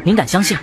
您敢相信？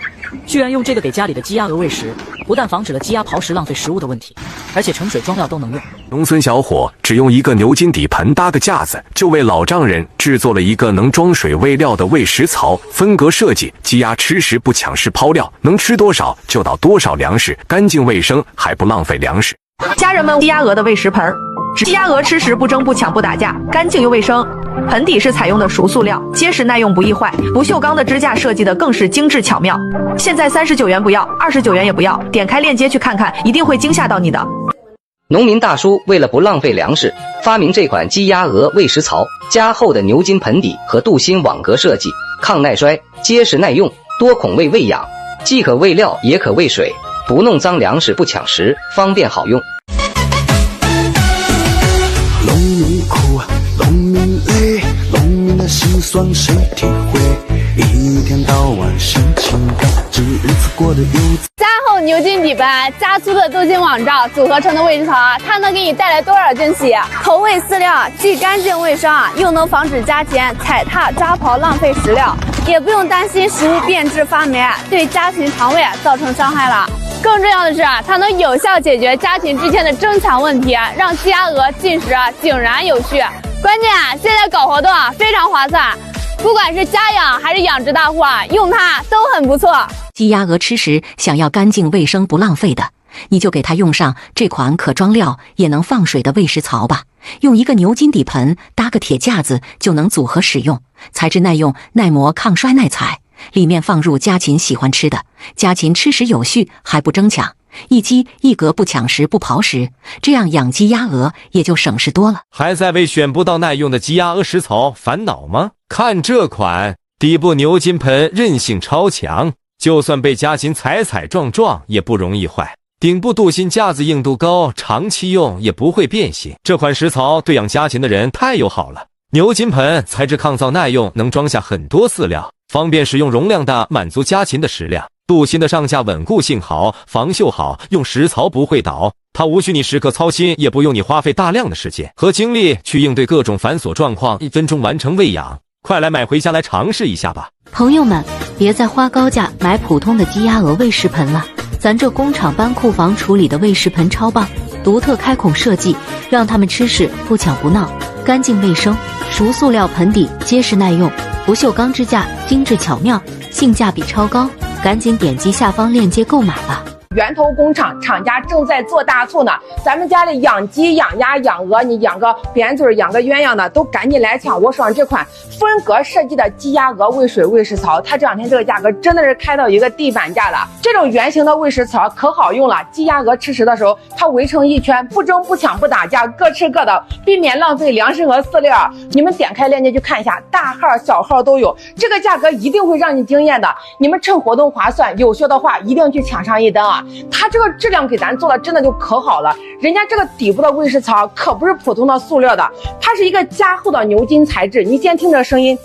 居然用这个给家里的鸡鸭鹅喂食，不但防止了鸡鸭刨食浪费食物的问题，而且盛水装料都能用。农村小伙只用一个牛筋底盆搭个架子，就为老丈人制作了一个能装水喂料的喂食槽，分隔设计，鸡鸭吃食不抢食抛料，能吃多少就倒多少粮食，干净卫生还不浪费粮食。家人们，鸡鸭鹅的喂食盆，鸡鸭鹅吃食不争不抢不打架，干净又卫生。盆底是采用的熟塑料，结实耐用不易坏。不锈钢的支架设计的更是精致巧妙。现在39元不要，29元也不要，点开链接去看看，一定会惊吓到你的。农民大叔为了不浪费粮食，发明这款鸡鸭鹅喂食槽，加厚的牛筋盆底和镀锌网格设计，抗耐摔，结实耐用，多孔位喂养，既可喂料也可喂水，不弄脏粮食不抢食，方便好用。农民苦，农民累，农民的辛酸谁体会？一天到晚心情高，这日子过得悠哉。加厚牛筋底盆，加粗的镀锌网罩组合成的喂食槽，它能给你带来多少惊喜？投喂饲料既干净卫生，又能防止家禽踩踏抓刨浪费食料，也不用担心食物变质发霉，对家禽肠胃造成伤害了。更重要的是，它能有效解决家禽之间的争抢问题，让鸡鸭鹅进食井然有序。关键现在搞活动非常划算，不管是家养还是养殖大户用它都很不错。鸡鸭鹅吃食想要干净卫生不浪费的，你就给它用上这款可装料也能放水的喂食槽吧。用一个牛筋底盆搭个铁架子就能组合使用，材质耐用、耐磨、抗摔耐踩。里面放入家禽喜欢吃的，家禽吃食有序还不争抢，一鸡一鹅不抢食不刨食，这样养鸡鸭鹅也就省事多了。还在为选不到耐用的鸡鸭鹅食槽烦恼吗？看这款底部牛筋盆韧性超强，就算被家禽踩撞也不容易坏，顶部镀锌架子硬度高，长期用也不会变形。这款食槽对养家禽的人太友好了。牛筋盆材质抗造耐用，能装下很多饲料，方便使用，容量大，满足家禽的食量。镀锌的上下稳固性好，防锈好，用食槽不会倒。它无需你时刻操心，也不用你花费大量的时间和精力去应对各种繁琐状况，1分钟完成喂养。快来买回家来尝试一下吧。朋友们，别再花高价买普通的鸡鸭鹅喂食盆了，咱这工厂搬库房处理的喂食盆超棒，独特开孔设计，让他们吃食不抢不闹，干净卫生，熟塑料盆底结实耐用，不锈钢支架精致巧妙，性价比超高，赶紧点击下方链接购买吧。源头工厂厂家正在做大促呢，咱们家里养鸡养鸭养鹅，你养个扁嘴养个鸳鸯的都赶紧来抢我手上这款分隔设计的鸡鸭鹅喂水喂食槽，它这两天这个价格真的是开到一个地板价了。这种圆形的喂食槽可好用了，鸡鸭鹅吃食的时候它围成一圈，不争不抢不打架，各吃各的，避免浪费粮食和饲料。你们点开链接去看一下，大号小号都有，这个价格一定会让你惊艳的。你们趁活动划算有效的话，一定去抢上一单啊！它这个质量给咱做的真的就可好了，人家这个底部的喂食槽可不是普通的塑料的，它是一个加厚的牛筋材质。你先听这声音，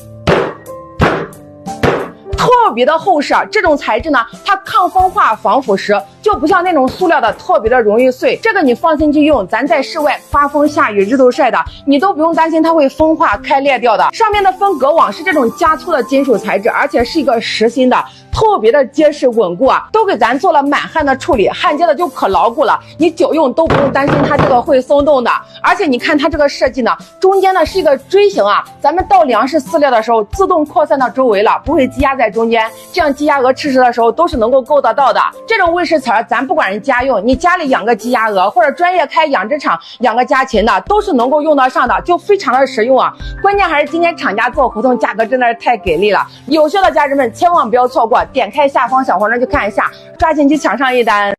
特别的厚实。这种材质呢，它抗风化防腐蚀，就不像那种塑料的特别的容易碎。这个你放心去用，咱在室外刮风下雨日头晒的，你都不用担心它会风化开裂掉的。上面的分隔网是这种加粗的金属材质，而且是一个实心的，特别的结实稳固啊，都给咱做了满焊的处理，焊接的就可牢固了，你久用都不用担心它这个会松动的。而且你看它这个设计呢，中间呢是一个锥形啊，咱们倒粮食饲料的时候自动扩散到周围了，不会积压在中间，这样鸡鸭鹅吃食的时候都是能够够得到的。这种喂食槽咱不管是家用，你家里养个鸡鸭鹅，或者专业开养殖场养个家禽的，都是能够用得上的，就非常的实用啊。关键还是今天厂家做活动，价格真的是太给力了，有效的家人们千万不要错过，点开下方小黄人去看一下，抓紧去抢上一单。